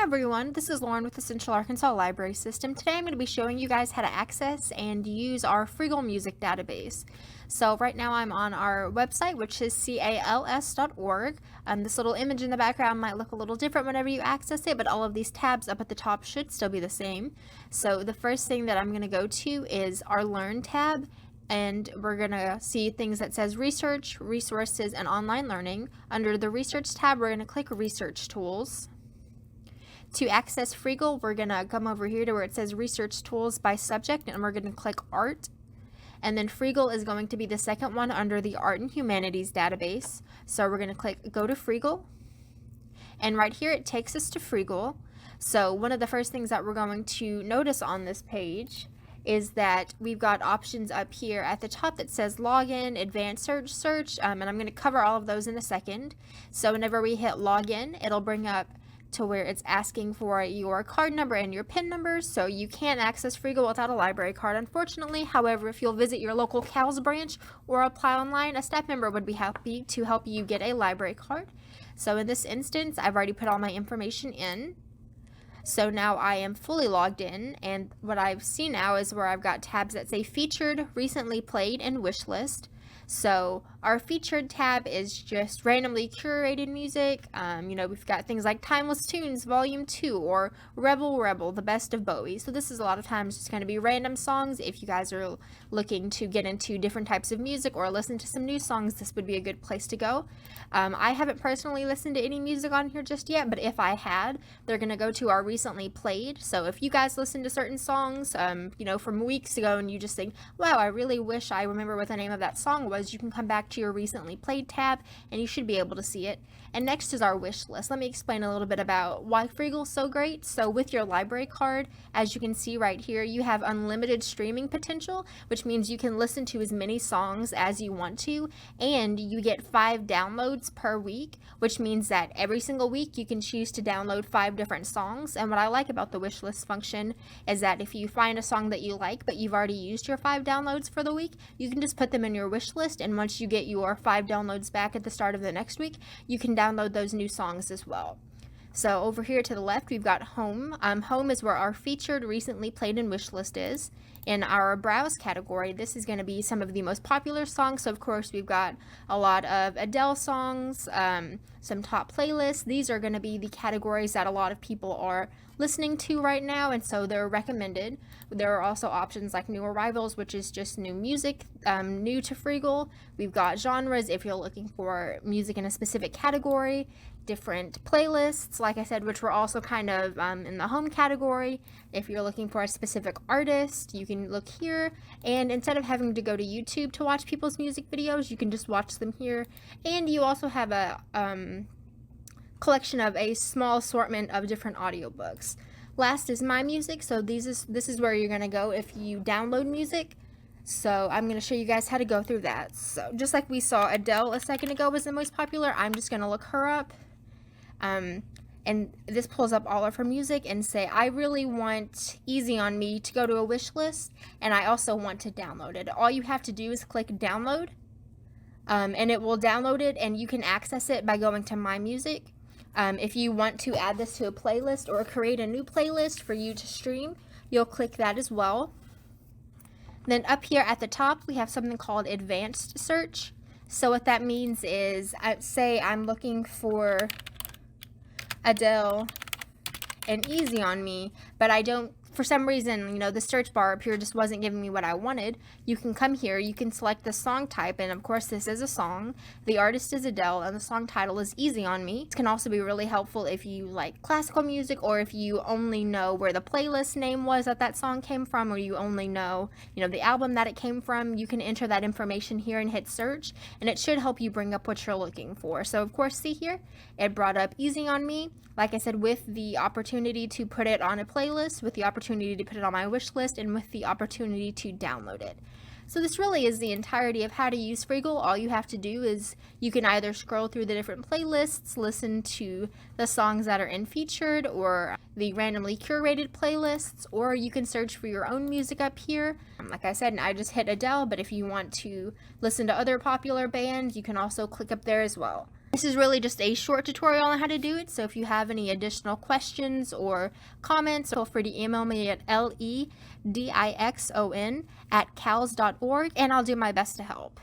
everyone, this is Lauren with the Central Arkansas Library System. Today I'm going to be showing you guys how to access and use our Freegal music database. So right now I'm on our website, which is cals.org. This little image in the background might look a little different whenever you access it, but all of these tabs up at the top should still be the same. So the first thing that I'm going to go to is our Learn tab. And we're going to see things that says Research, Resources, and Online Learning. Under the Research tab, we're going to click Research Tools. To access Freegal, we're going to come over here to where it says Research Tools by Subject, and we're going to click Art. And then Freegal is going to be the second one under the Art and Humanities database. So we're going to click Go to Freegal. And right here it takes us to Freegal. So one of the first things that we're going to notice on this page is that we've got options up here at the top that says Login, Advanced Search, and I'm going to cover all of those in a second. So whenever we hit Login, it'll bring up to where it's asking for your card number and your PIN number, so you can't access Freegal without a library card, unfortunately. However, if you'll visit your local CALS branch or apply online, a staff member would be happy to help you get a library card. So in this instance, I've already put all my information in. So now I am fully logged in, and what I've seen now is where I've got tabs that say Featured, Recently Played, and Wish List. So our Featured tab is just randomly curated music. We've got things like Timeless Tunes Volume 2 or Rebel Rebel, the best of Bowie. So this is a lot of times just going to be random songs. If you guys are looking to get into different types of music or listen to some new songs, this would be a good place to go. I haven't personally listened to any music on here just yet, but if I had, they're going to go to our Recently Played. So if you guys listen to certain songs, from weeks ago and you just think, wow, I really wish I remember what the name of that song was, you can come back to your Recently Played tab and you should be able to see it. And next is our wish list. Let me explain a little bit about why Freegal's so great. So with your library card, as you can see right here, you have unlimited streaming potential, which means you can listen to as many songs as you want to, and you get 5 downloads per week, which means that every single week you can choose to download 5 different songs. And what I like about the wish list function is that if you find a song that you like, but you've already used your 5 downloads for the week, you can just put them in your wish list, and once you get your 5 downloads back at the start of the next week, you can download those new songs as well. So over here to the left, we've got Home. Home is where our Featured, Recently Played, and Wish List is. In our Browse category, this is going to be some of the most popular songs. So of course, we've got a lot of Adele songs, some top playlists. These are going to be the categories that a lot of people are listening to right now, and so they're recommended. There are also options like New Arrivals, which is just new music, new to Freegal. We've got genres if you're looking for music in a specific category, different playlists, like I said, which were also kind of in the home category. If you're looking for a specific artist, you can look here, and instead of having to go to YouTube to watch people's music videos, you can just watch them here. And you also have a collection of a small assortment of different audiobooks. Last is My Music, so this is where you're going to go if you download music. So I'm going to show you guys how to go through that. So just like we saw Adele a second ago was the most popular, I'm just going to look her up. And this pulls up all of her music and say, I really want Easy on Me to go to a wish list, and I also want to download it. All you have to do is click download, and it will download it, and you can access it by going to My Music. If you want to add this to a playlist or create a new playlist for you to stream, you'll click that as well. Then up here at the top, we have something called Advanced Search. So what that means is, say I'm looking for Adele and Easy on Me, but I don't, for some reason, the search bar up here just wasn't giving me what I wanted. You can come here, you can select the song type, and of course this is a song. The artist is Adele, and the song title is Easy on Me. It can also be really helpful if you like classical music, or if you only know where the playlist name was that song came from, or you only know, the album that it came from. You can enter that information here and hit search, and it should help you bring up what you're looking for. So of course, see here, it brought up Easy on Me. Like I said, with the opportunity to put it on a playlist, with the opportunity to put it on my wish list, and with the opportunity to download it. So this really is the entirety of how to use Freegal. All you have to do is you can either scroll through the different playlists, listen to the songs that are in Featured or the randomly curated playlists, or you can search for your own music up here. Like I said, I just hit Adele, but if you want to listen to other popular bands, you can also click up there as well. This is really just a short tutorial on how to do it, so if you have any additional questions or comments, feel free to email me at ledixon@cals.org, and I'll do my best to help.